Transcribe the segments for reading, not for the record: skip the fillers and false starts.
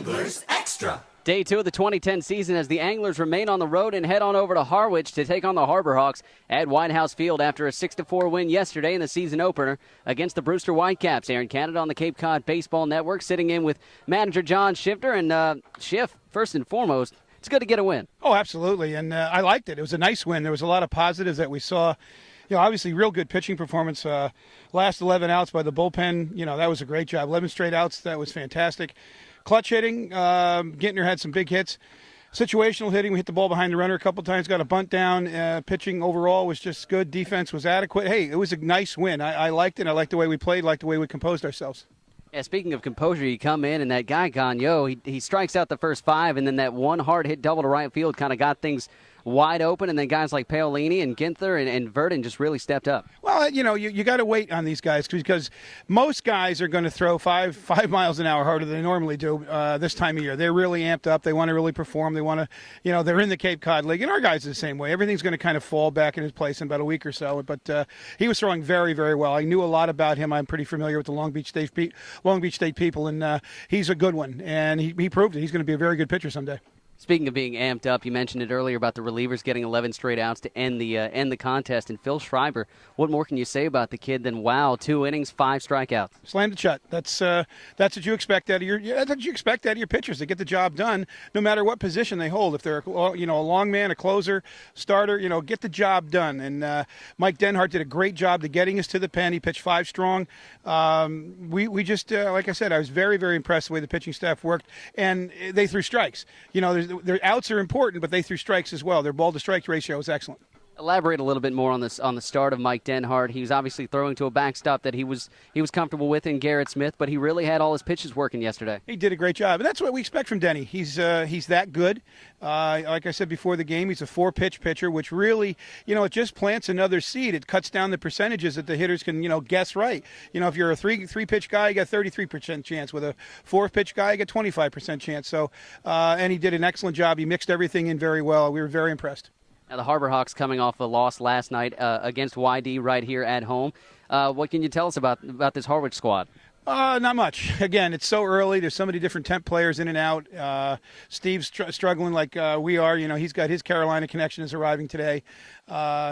Anglers Extra. Day 2 of the 2010 season as the Anglers remain on the road and head on over to Harwich to take on the Harbor Hawks at White House Field after a 6-4 win yesterday in the season opener against the Brewster Whitecaps. Aaron Canada on the Cape Cod Baseball Network, sitting in with manager John Schiffner. And Schiff, first and foremost, it's good to get a win. Oh, absolutely, and I liked it. It was a nice win. There was a lot of positives that we saw. Obviously, real good pitching performance. Last 11 outs by the bullpen, that was a great job. 11 straight outs, that was fantastic. Clutch hitting, Gintner had some big hits. Situational hitting, we hit the ball behind the runner a couple times, got a bunt down. Pitching overall was just good. Defense was adequate. Hey, it was a nice win. I liked it. I liked the way we played, liked the way we composed ourselves. Yeah, speaking of composure, you come in and that guy, Gagnon, he strikes out the first 5, and then that one hard hit double to right field kind of got things wide open, and then guys like Paolini and Ginther and Verdon just really stepped up. Well, you got to wait on these guys because most guys are going to throw 5 miles an hour harder than they normally do this time of year. They're really amped up. They want to really perform. They want to, they're in the Cape Cod League, and our guys are the same way. Everything's going to kind of fall back in his place in about a week or so. But he was throwing very, very well. I knew a lot about him. I'm pretty familiar with the Long Beach State people, and he's a good one. And he proved it. He's going to be a very good pitcher someday. Speaking of being amped up, you mentioned it earlier about the relievers getting 11 straight outs to end the contest. And Phil Schreiber, what more can you say about the kid than 2 innings, 5 strikeouts? Slammed it shut. That's what you expect out of your pitchers, to get the job done, no matter what position they hold. If they're a long man, a closer, starter, get the job done. And Mike Denhart did a great job to getting us to the pen. He pitched 5 strong. We just like I said, I was very, very impressed the way the pitching staff worked, and they threw strikes. Their outs are important, but they threw strikes as well. Their ball-to-strike ratio is excellent. Elaborate a little bit more on this on the start of Mike Denhart. He was obviously throwing to a backstop that he was comfortable with in Garrett Smith, but he really had all his pitches working yesterday. He did a great job, and that's what we expect from Denny. He's that good. Like I said before the game, he's a 4-pitch pitcher, which really, it just plants another seed. It cuts down the percentages that the hitters can, guess right. If you're a three-pitch guy, you got 33% chance. With a 4-pitch guy, you got 25% chance. So, and he did an excellent job. He mixed everything in very well. We were very impressed. Now, the Harbor Hawks coming off a loss last night against YD right here at home. What can you tell us about this Harwich squad? Not much. Again, it's so early. There's so many different temp players in and out. Steve's struggling like we are. He's got his Carolina connection is arriving today.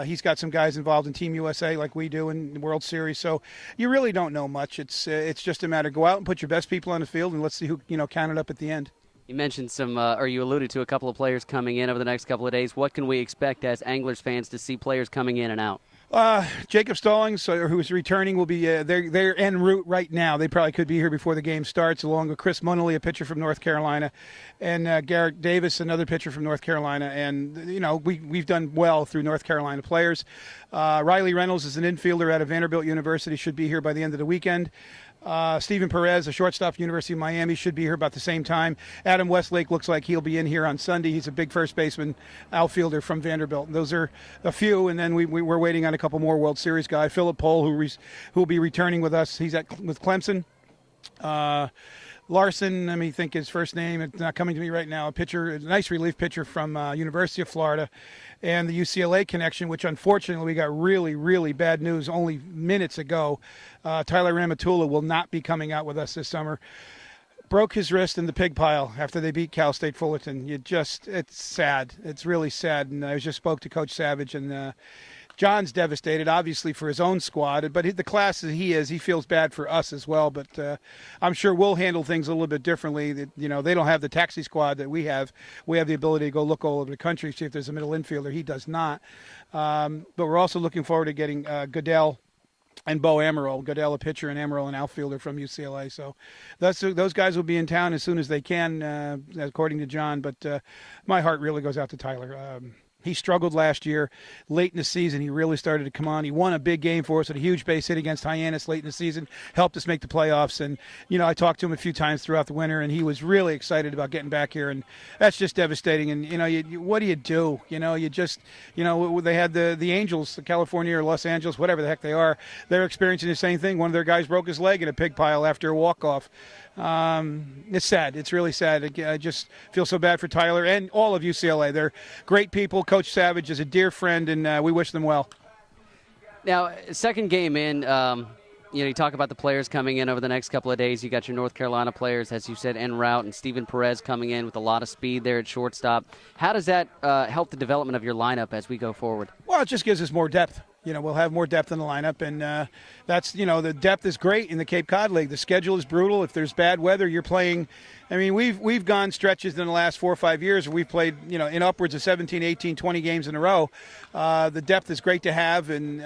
He's got some guys involved in Team USA like we do in the World Series. So you really don't know much. It's just a matter of go out and put your best people on the field, and let's see who counted up at the end. You mentioned you alluded to a couple of players coming in over the next couple of days. What can we expect as Anglers fans to see players coming in and out? Jacob Stallings, who's returning, will be they're en route right now. They probably could be here before the game starts, along with Chris Munnelly, a pitcher from North Carolina, and Garrett Davis, another pitcher from North Carolina. And we've done well through North Carolina players. Riley Reynolds is an infielder out of Vanderbilt University, should be here by the end of the weekend. Steven Perez, a shortstop, University of Miami, should be here about the same time. Adam Westlake looks like he'll be in here on Sunday. He's a big first baseman, outfielder from Vanderbilt. Those are a few, and then we're waiting on a couple more World Series guys. Philip Pohl, who will be returning with us. He's with Clemson. Larson, let me think his first name. It's not coming to me right now. A nice relief pitcher from University of Florida. And the UCLA connection, which unfortunately we got really, really bad news only minutes ago. Tyler Ramatula will not be coming out with us this summer. Broke his wrist in the pig pile after they beat Cal State Fullerton. It's sad. It's really sad. And I just spoke to Coach Savage, and John's devastated, obviously, for his own squad. But the class that he is, he feels bad for us as well. But I'm sure we'll handle things a little bit differently. They don't have the taxi squad that we have. We have the ability to go look all over the country, see if there's a middle infielder. He does not. But we're also looking forward to getting Goodell and Bo Amaral. Goodell, a pitcher, and Amaral, an outfielder from UCLA. So those guys will be in town as soon as they can, according to John. But my heart really goes out to Tyler. He struggled last year. Late in the season, he really started to come on. He won a big game for us with a huge base hit against Hyannis late in the season, helped us make the playoffs. And, I talked to him a few times throughout the winter, and he was really excited about getting back here. And that's just devastating. And, what do? They had the Angels, the California or Los Angeles, whatever the heck they are. They're experiencing the same thing. One of their guys broke his leg in a pig pile after a walk-off. It's sad. It's really sad. I just feel so bad for Tyler and all of UCLA. They're great people. Coach Savage is a dear friend, and we wish them well. Now, second game in, you talk about the players coming in over the next couple of days. You got your North Carolina players, as you said, en route, and Steven Perez coming in with a lot of speed there at shortstop. How does that help the development of your lineup as we go forward? Well, it just gives us more depth. We'll have more depth in the lineup, and that's, the depth is great in the Cape Cod League. The schedule is brutal. If there's bad weather, you're playing. I mean, we've gone stretches in the last 4 or 5 years where we've played, in upwards of 17, 18, 20 games in a row. The depth is great to have, and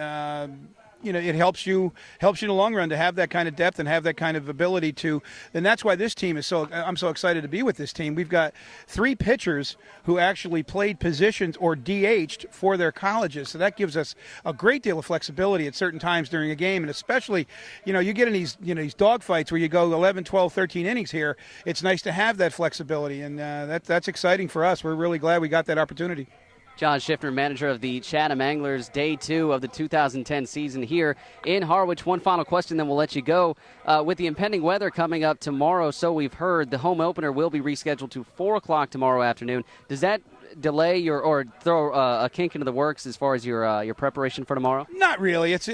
it helps you in the long run to have that kind of depth and have that kind of ability to, and that's why this team is I'm so excited to be with this team. We've got 3 pitchers who actually played positions or DH'd for their colleges, so that gives us a great deal of flexibility at certain times during a game, and especially, you get in these dog fights where you go 11, 12, 13 innings here. It's nice to have that flexibility, and that's exciting for us. We're really glad we got that opportunity. John Schiffner, manager of the Chatham Anglers, Day 2 of the 2010 season here in Harwich. One final question, then we'll let you go. With the impending weather coming up tomorrow, so we've heard, the home opener will be rescheduled to 4 o'clock tomorrow afternoon. Does that delay or throw a kink into the works as far as your preparation for tomorrow? Not really. It's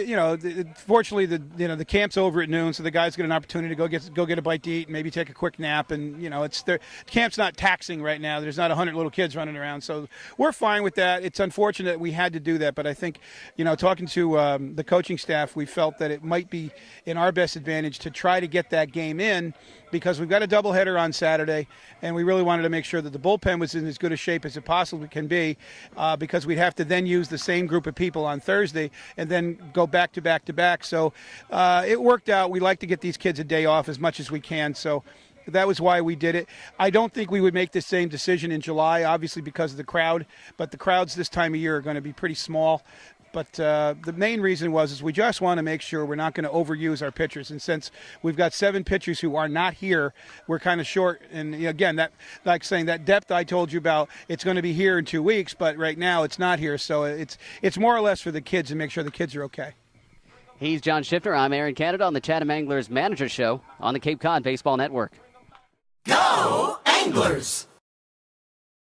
fortunately the camp's over at noon, so the guys get an opportunity to go get a bite to eat and maybe take a quick nap. And camp's not taxing right now. There's not 100 little kids running around, so we're fine with that. It's unfortunate that we had to do that, but I think talking to the coaching staff, we felt that it might be in our best advantage to try to get that game in, because we've got a doubleheader on Saturday, and we really wanted to make sure that the bullpen was in as good a shape as it possibly can be, because we'd have to then use the same group of people on Thursday and then go back to back to back. So it worked out. We like to get these kids a day off as much as we can, so that was why we did it. I don't think we would make the same decision in July, obviously because of the crowd, but the crowds this time of year are going to be pretty small. But the main reason is we just want to make sure we're not going to overuse our pitchers. And since we've got 7 pitchers who are not here, we're kind of short. And again, that, like saying that depth I told you about, it's going to be here in 2 weeks, but right now it's not here. So it's more or less for the kids and make sure the kids are okay. He's John Schiffner. I'm Aaron Canada on the Chatham Anglers Manager Show on the Cape Cod Baseball Network. Go Anglers!